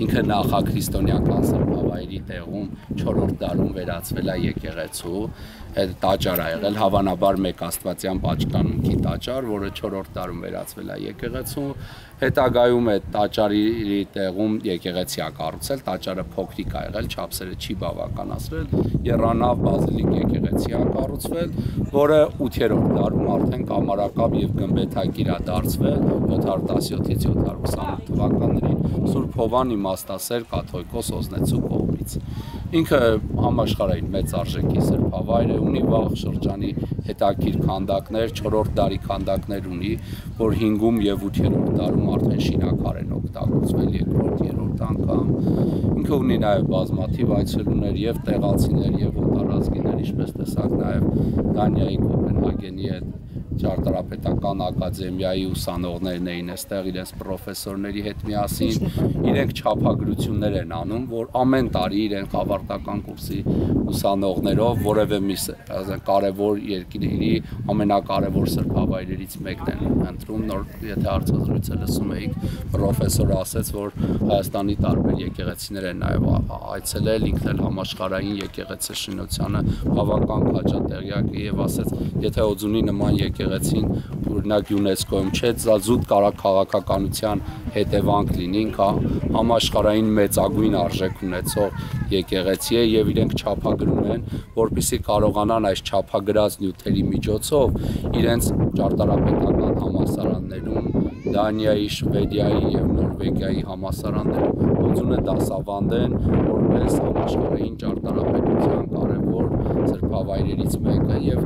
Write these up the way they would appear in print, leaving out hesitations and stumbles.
Ինքը նախաքրիստոնեական սրբավայրի տեղում 4-րդ դարում վերածվել է եկեղեցու, տաճար է եղել, հավանաբար մեկ աստվածյան պատշգամբի տաճար, որը 4-րդ դարում վերածվել է եկեղեցու, հետագայում այդ տաճարի տեղում եկեղեցի է կառուցել, տաճարը փոքրիկ է եղել, չափսերը չի բավականացրել, եռանավ բազիլիկ եկեղեցի է կառուցվել, որը 8-րդ դարում արդեն կամարակապ եւ գմբեթակիր է դարձվել 717-ից 728 թվականներին Սուրբ Հովան իմաստասեր կաթողիկոս Օզնեցու կողմից։ Ինքը համաշխարհային մեծ արժեքի սրբավայր է, ունի վաղ շրջանի հետաքրքիր քանդակներ, 4-րդ դարի քանդակներ ունի, որ 5-ում եւ 8-րդ դարում արդեն շինաքար են օգտագործվել, 2-րդ, 3-րդ անգամ։ Ինքը ունի նաեւ բազմաթիվ այցելուներ եւ տեղացիներ եւ օտարազգիներ, ինչպես տեսակ նաեւ Դանիայի Կոպենհագենի հետ ճարտարապետական ակադեմիայի ուսանողներն էին այստեղ իրենց պրոֆեսորների հետ միասին, իրենք չափագրություններ են անում, որ ամեն տարի իրենք ավարտական կուրսի ուսանողներով որևէ մի կարևոր երկրի ամենակարևոր սրբավայրերից մեկն են ընտրում, նոր եթե հարցազրույցը լսում էիք, պրոֆեսորը ասաց, որ Հայաստանի տարբեր եկեղեցիներ են նաև այցելել, ինքն էլ համաշխարհային եկեղեցի շինությանը բավական քաջատեղյակ է եւ ասաց, եթե Օձունի նման եկեղեցին օրինակ ՅՈՒՆԵՍԿՕ-ում չէ, դա զուտ քաղաքականության հետևանք լինի, ինքը համաշխարհային մեծագույն արժեք ունեցող եկեղեցի է եւ իրենք չափագրում են, որպեսզի կարողանան այս չափագրած նյութերի միջոցով իրենց ճարտարապետական համալսարաններում Դանիայի, Շվեդիայի եւ Նորվեգիայի համալսարաններում Օձունը դասավանդեն որպես համաշխարհային ճարտարապետության կարևոր սրբավայրերից մեկը եւ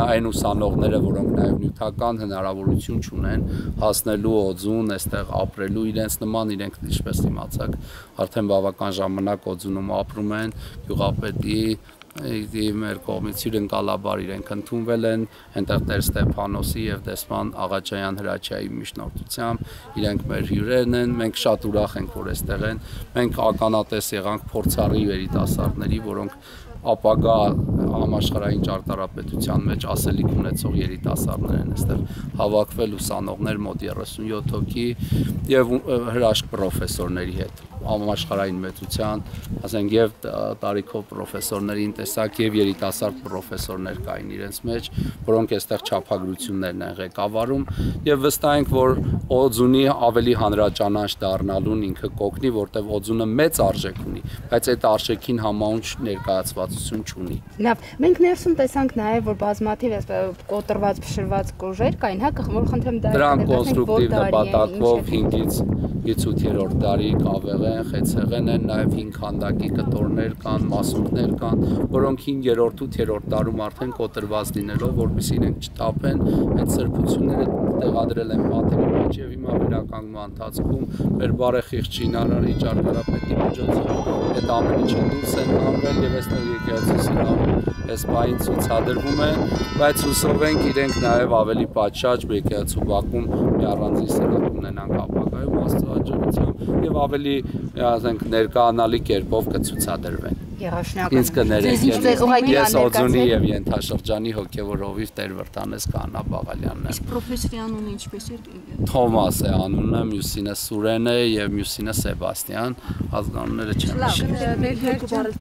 այն ուսանողները, որոնք նաեւ նյութական հնարավորություն չունեն հասնելու Օձուն, այստեղ ապրելու իրենց նման, իրենք ինչպես իմացաք, արդեն բավական ժամանակ Օձունում ապրում են, գյուղապետի մեր կողմից հյուրընկալաբար իրենք ընդունվել են, այնտեղ Տեր Ստեփանոսի եւ Դեսպան Աղաջայան Հրաչյայի միջնորդությամբ, իրենք մեր հյուրերն են, մենք շատ ուրախ ենք, որ այստեղ են, մենք ականատես եղանք փորձառի երիտասարդների, որոնք ապագա համաշխարհային ճարտարապետության մեջ ասելիք ունեցող երիտասարդներ են այստեղ հավաքվել ուսանողներ մոտ 37 հոգի եւ հրաշք պրոֆեսորների հետ համաշխարհային մեծության, ասենք եւ տարիքով պրոֆեսորներին տեսակ եւ երիտասարդ պրոֆեսորներ կային իրենց մեջ, որոնք այստեղ չափագրություններն են ղեկավարում եւ վստահ ենք, որ Օձունի ավելի հանրաճանաչ դառնալուն ինքը կօգնի, որտեղ Օձունը մեծ արժեք ունի, բայց այդ արժեքին համաունչ ներկայացվածություն չունի։ Լավ, մենք ներսում տեսանք նաեւ, որ բազմաթիվ կոտրված փշրված կոժեր կային, հա, որ խնդրեմ դա դրանք կոնստրուկտիվ նպատակով 5-ից 8-րդ դարի կավեղեն, խեցեղեն են, նաև 5 քանդակի կտորներ կան, մասունքներ կան, որոնք 5-րդ, 8-րդ դարում արդեն կոտրված լինելով, որպեսզի իրենք չթափեն, այդ սրբությունները տեղադրել են պատերի մեջ եւ հիմա վերականգնման ընթացքում մեր բարեխիղճ շինարարի ճարտարապետի միջոցով այդ ամեն ինչը դուրս են հանվել եւ այստեղ եկեղեցու սրահում այս բային ցուցադրվում է, բայց հուսով ենք իրենք նաև ավելի պատշաճ եկեղեցու բակում մի առանձին սրահ ունենան ապագայում աստվածաջրությամբ եւ ավելի ասենք ներկայանալի կերպով կցուցադրվեն։ Ինձ կներեք, ես Օձունի եւ Ենթաշրջանի հոգեվոր հովիվ Տեր Վրտանես Քահանա Բաղալյանն եմ։ Իսկ պրոֆեսորի անունը ինչպես է։ Թոմաս է անունը, մյուսինը Սուրեն է եւ մյուսինը Սեբաստիան, ազգանունները չեմ հիշում։